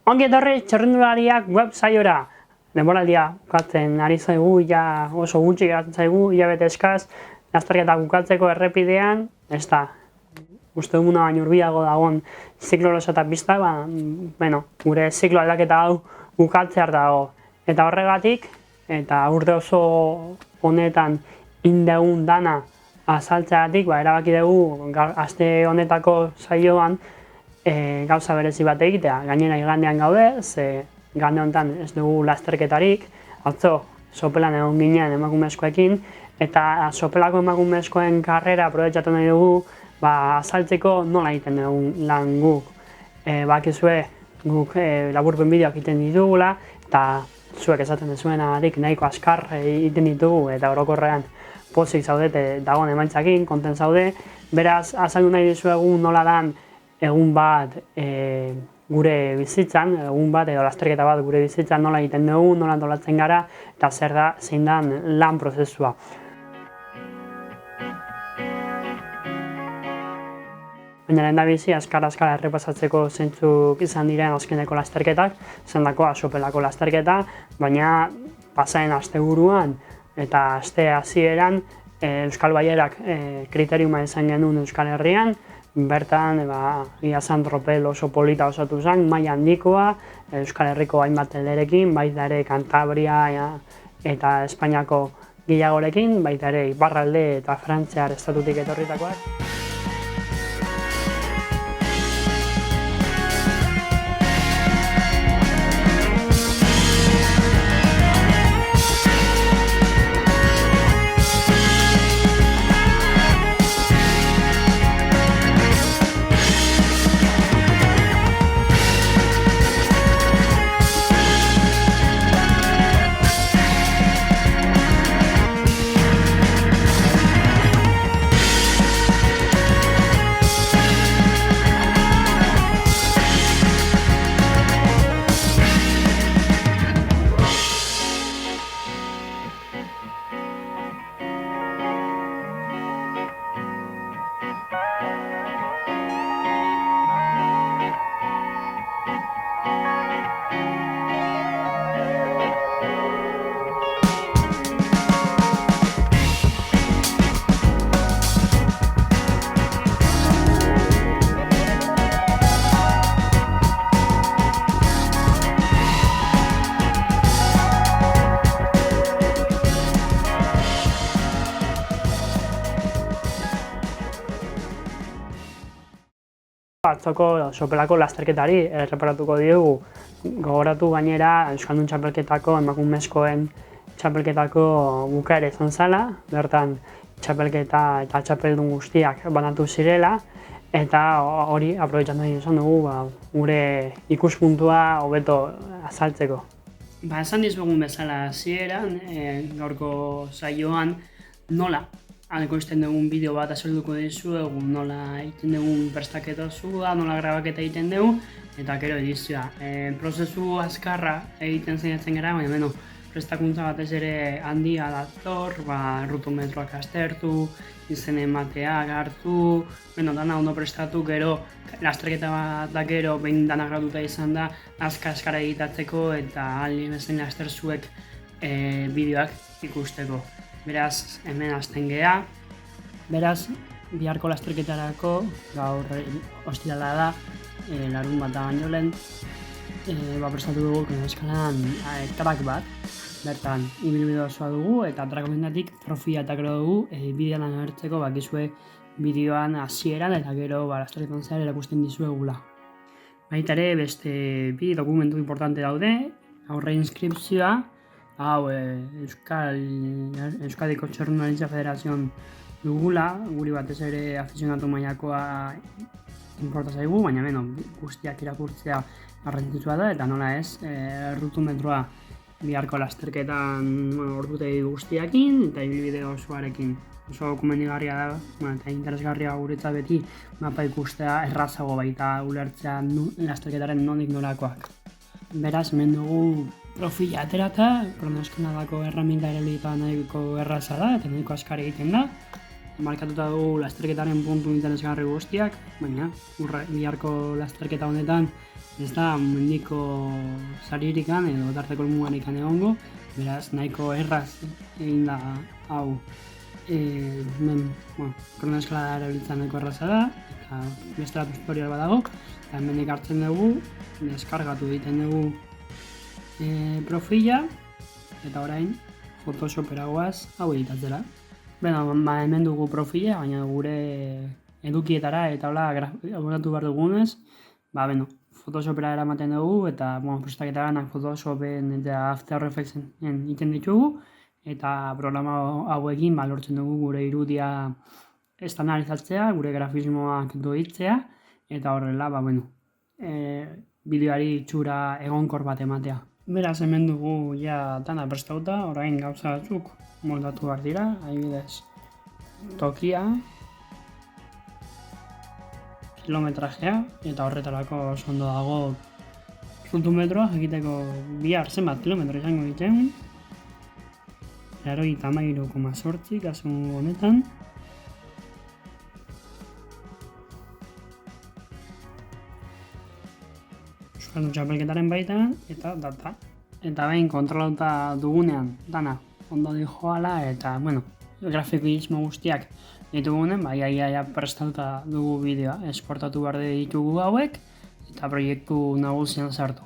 Ongi etorri txirrindulariak web saiora. Denboraldia bukatzen ari zaigu, ja oso gutxi geratzen zaigu, hilabete eskaz, lasterketa bukatzeko errepidean, ez da, uste duguna baino hurbilago dagoen ziklo losata pista, gure ziklo aldaketa hau bukatzear dago. Eta horregatik, eta urte oso honetan indegun dana azaltzeagatik, erabaki dugu aste honetako saioan gauza berezi bat egitea. Gainera igandean gaude, ze igande honetan ez dugu lasterketarik, atzo sopelan egon ginen emakumezkoekin, eta sopelako emakumezkoen karrera aprobetxatu nahi dugu azaltzeko nola egiten dugun lan guk. Bakizue guk laburpen bideoak egiten ditugula, eta zuek esaten duzuenarik nahiko azkar egiten ditugu, eta orokorrean pozik zaudete dagoen emaitzakin, konten zaude. Beraz, azaldu nahi dizuegu nola dan egun bat gure bizitzan, egun bat edo lasterketa bat gure bizitzan nola egiten dugu, nola antolatzen gara, eta zein den lan prozesua. Baina lehendabizi, azkar errepasatzeko zeintzuk izan diren azkeneko lasterketak, zendako sopelako lasterketa, baina pasaren asteburuan eta aste hasieran Euskal Baierak kriteriuma izan genuen Euskal Herrian, bertan, Iazan tropel oso polita osatu zen, maila handikoa, Euskal Herriko hainbat talderekin, baita ere Kantabria eta Espainiako gehiagorekin, baita ere Iparralde eta Frantziar estatutik etorritakoak. Atzoko sopelako lasterketari erreparatuko diogu. Gogoratu gainera Euskaldun txapelketako, emakumezkoen txapelketako bukaera izan zela, bertan txapelketa eta txapeldun guztiak banatu zirela, eta hori aprobetxatu nahi izan dugu gure ikuspuntua hobeto azaltzeko. Esan dizuegun bezala hasieran, gaurko saioan nola ekoizten dugun bideo bat azalduko dizuegu, nola egiten dugun prestaketa zua, nola grabaketa egiten dugu, eta gero edizioa. Prozesu azkarra egiten saiatzen gara, baina prestakuntza batez ere handia dator, errutometroak aztertu, izen emateak hartu, dana ondo prestatu, gero lasterketa bat da gero, behin dana graduta izan da, azkar egitatzeko eta aldi bezain laster zuek bideoak ikusteko. Beraz, hemen hasten gea. Beraz, biharko lasterketarako, gaur ostirala da, larun bat da baino lehen, prestatu dugu eskalan track bat. Bertan, ibilbide osoa dugu eta track honetatik profila eta gero dugu bidean agertzeko bakizue bideoan hasieran eta gero lasterketan zehar erakusten dizuegula. Baita ere, beste bi dokumentu importante daude, aurre inskripzioa, hau Euskadiko Txirrindularitza Federazioan dugula, guri batez ere afizionatu mailakoa inporta zaigu, baina guztiak irakurtzea garrantzitsua da, eta nola ez, errutometroa biharko lasterketan ordutegi guztiakin eta ibilbide osoarekin. Oso komenigarria da, eta interesgarria guretzat beti mapa ikustea errazago baita ulertzea lasterketaren nondik norakoak. Beraz, hemen dugu profila aterata, kronoskanadako erraminta erabilita nahiko erraza da eta nahiko azkar egiten da. Markatuta dugu lasterketaren puntu interesgarri guztiak, baina biharko lasterketa honetan ez da mendiko saririkan edo tarteko helmugarikan egongo, beraz nahiko erraz egin da hau kronoeskalada erabiltzen nahiko erraza da, eta bestela tutorial badago, eta hemendik hartzen dugu, deskargatu egiten dugu profila, eta orain Photoshopera goaz hau editatzera. Hemen dugu profila, baina gure edukietara eta hola abonatu behar dugunez, Photoshopera eramaten dugu eta prestaketaranak Photoshopen eta After Effectsen egiten ditugu, eta programa hauekin lortzen dugu gure irudia estandarizatzea, gure grafismoak doitzea, eta horrela, bideoari itxura egonkor bat ematea. Beraz, hemen dugu ja dana prestatuta, orain gauza batzuk moldatu behar dira, adibidez tokia, kilometrajea, eta horretarako oso ondo dago zuntumetroa, jakiteko bihar zenbat kilometro izango ditzen, 83,8 kasu honetan. Euskaldun txapelketaren baitan, eta data. Eta behin kontrolauta dugunean, dana ondo dijoala, eta, grafikoismo guztiak ditugunen, ia prestatuta dugu bideoa, esportatu behar ditugu hauek, eta proiektu nagusian sartu.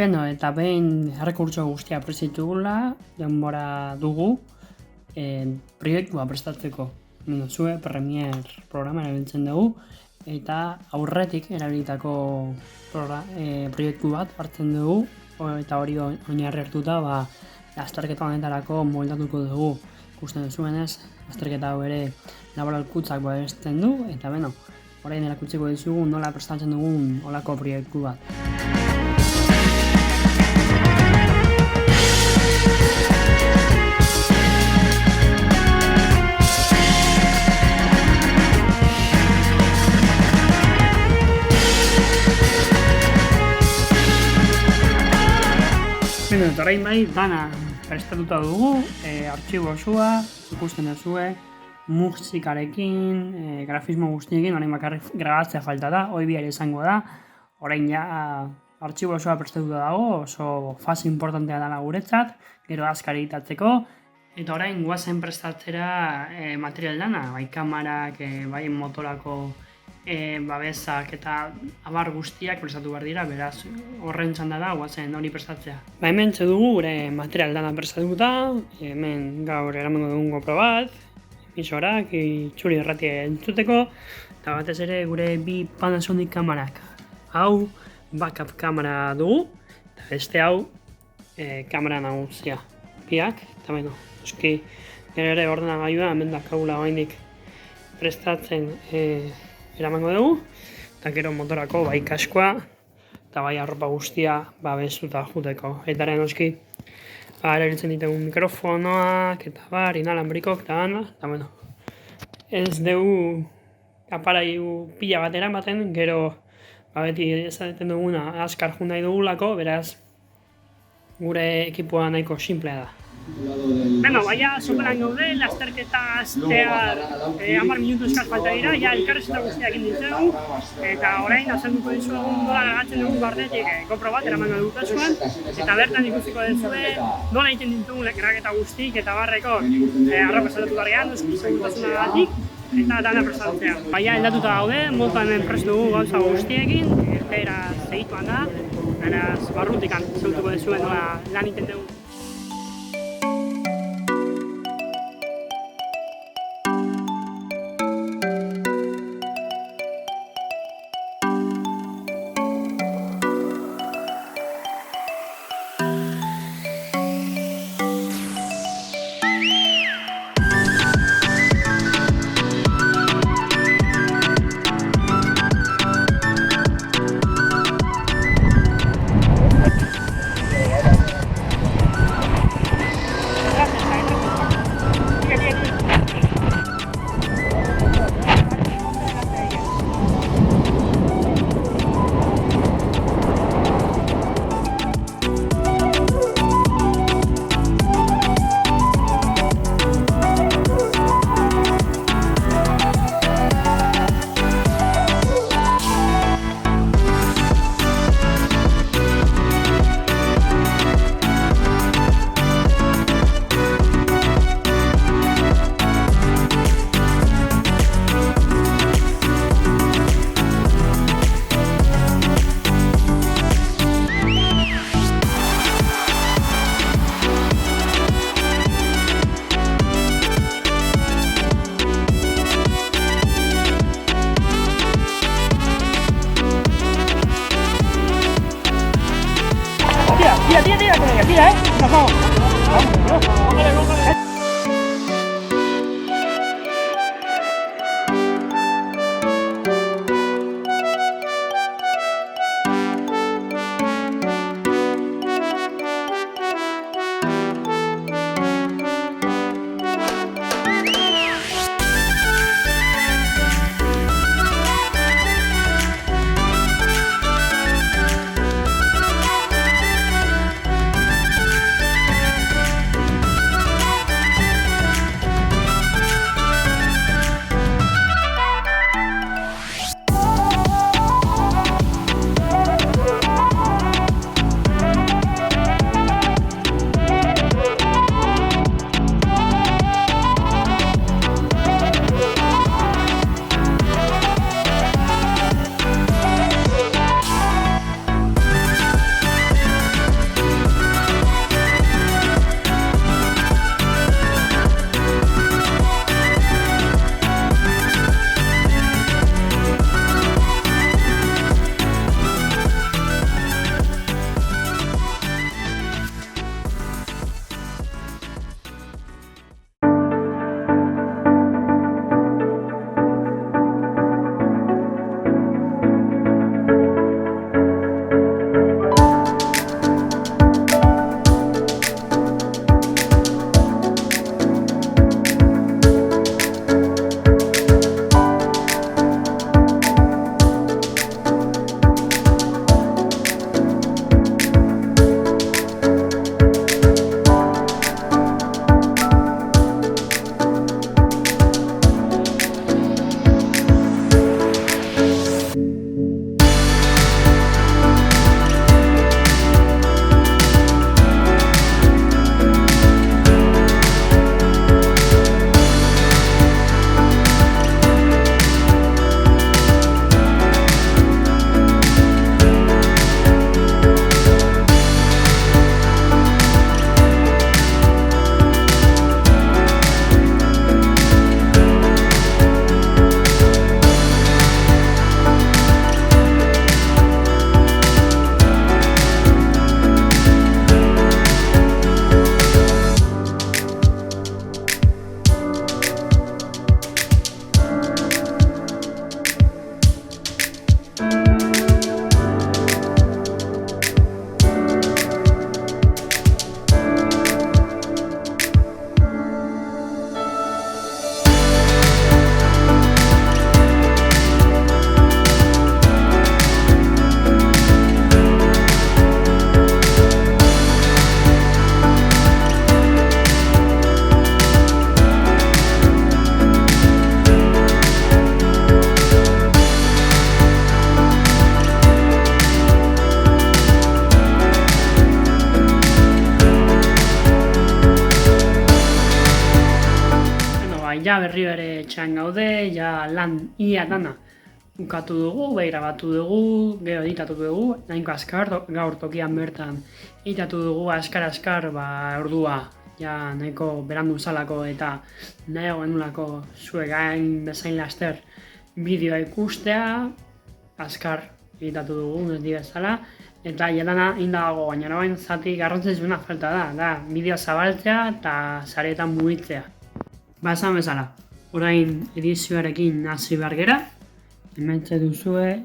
Eta behin errekurtso guztia prestitugula, denbora dugu proiektua prestatzeko. Zue Premiere programa erabiltzen dugu, eta aurretik erabilitako proiektu bat hartzen dugu, eta hori oinarri hartuta azterketa honetarako moldatuko dugu. Ikusten duzuenez, azterketa hau ere laboral kutsak babesten du, eta orain erakutsiko dizugu nola prestatzen dugun olako proiektu bat. Eta orain dana prestatuta dugu, artxibo osoa, ikusten duzue, musikarekin, grafismo guztiekin, orain bakarrik grabatzea falta da, hoi bihar izango da, orain ja artxibo osoa prestatuta dago, oso fase importantea dela guretzat, gero azkar editatzeko, eta orain guazen prestatzera material dana, bai kamarak, bai motorako babesak eta abar guztiak prestatu behar dira, beraz horren txanda da guazen hori prestatzea. Hemen dugu gure material dana prestatuta, hemen gaur eramango dugun GoPro bat, emisorak, itxuri erratia entzuteko, eta batez ere gure bi Panasonic kamarak. Hau backup kamera dugu, eta beste hau kamera nagusia. Biak, eta eski gero ere ordenagailua hemen dakagula oraindik prestatzen eramango dugu, eta gero motorako bai kaskoa, eta bai arropa guztia babestuta juteko. Eta noski erabiltzen ditugun mikrofonoak, eta inalambrikok, eta ez dugu aparailu pila bat eramaten, gero beti ezaten duguna azkar jun nahi dugulako, beraz gure ekipoa nahiko simplea da. Sopelan gaude, lasterketa aztear 10 minutu eskaz falta dira, elkarrezeta guztiak egin ditzegu, eta orain azalduko dizuegu nola gagatzen dugu barnetik GoPro bat eramango dugu kasuan, eta bertan ikusiko duzue nola egiten ditugu graketa guztik eta barreko arropa esaldatu garrian, segurtasunagatik, eta dana prestatzea. Eldatuta gaude, molta hemen prest dugu gauza guztiekin, ertera segituan da, beraz barrutikan zeutuko duzuen nola lan egiten dugu. Tira con ella, tira, nos vamos. Vamos. Ja berriro ere etxean gaude, ja lan ia dana ukatu dugu, grabatu dugu, gero editatu dugu, nahiko azkar, gaur tokian bertan editatu dugu azkar, ordua ja nahiko berandu zalako eta nahiago genulako zuek gain bezain laster bideoa ikustea, azkar editatu dugu, ez di bezala, eta jadana indago, baina orain zati garrantzitsuena falta da bideo zabaltzea eta sareetan mugitzea. Esan bezala, orain edizioarekin hasi behar gera, hementxe duzue,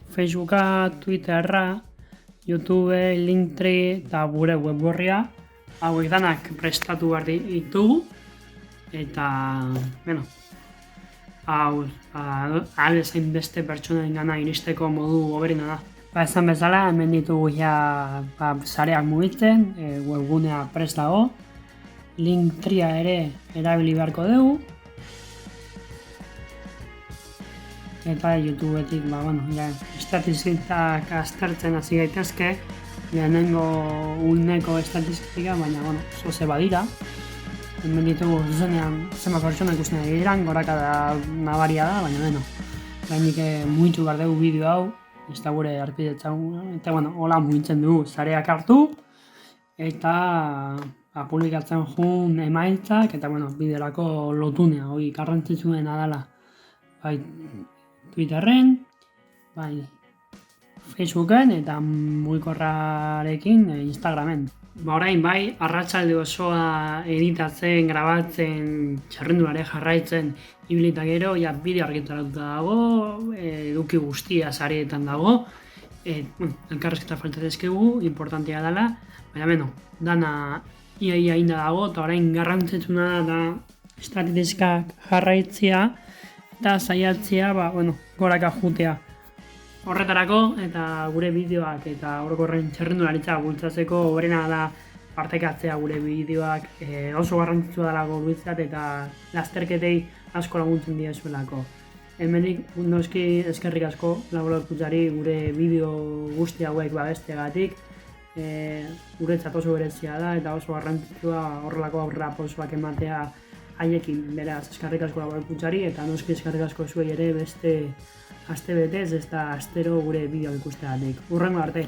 Facebooka, Twitterra, YouTube, Linktree eta gure webborria, hauek danak prestatu behar ditugu, eta, hau, ezain beste pertsonen gana iristeko modu hoberena da. Esan bezala, hemen ditugu ja sareak mugitzen, webgunea prest dago, Linktrea ere erabili beharko dugu. Eta YouTubetik, estatistikak aztertzen hasi gaitezke. Lehenengo uneko estatistika, baina, zoze badira. Hemen ditugu zuzenean zenbat pertsona ikusten ari diran, gorakada nabaria da, baina, gainik mugitu behar dugu bideo hau. Ez da gure arpidetzagun, eta, hola mugitzen dugu sareak hartu. Eta publikatzen jun emaitzak eta biderako lotunea, hori garrantzitsuena dela bai Twitterren, bai Facebooken eta mugikorrarekin Instagramen. Orain bai, arratsalde osoa editatzen, grabatzen, txarrendulare jarraitzen ibilita gero, bideo argitaratuta dago, eduki guztia sarietan dago, elkarrezketa falta dezkegu, importantea dela, baina dana ia inda dago, eta orain garrantzitsuna da estatistikak jarraitzea eta saiatzea, goraka jutea. Horretarako eta gure bideoak eta orokorren txarrendularitza bultzatzeko horrena da partekatzea gure bideoak oso garrantzitsua delago guretzat eta lasterketei asko laguntzen diezuelako. Hemendik noski eskerrik asko Laboralkuntzari gure bideo guzti hauek babesteagatik. Guretzat oso berezia da eta oso garrantzitsua horrelako aurrerapausoak ematea haiekin. Beraz, eskerrik asko Laboralkuntzari eta noski eskerrik asko zuei ere beste aste betez ez da astero gure bideoak ikusteagatik. Hurrengo arte!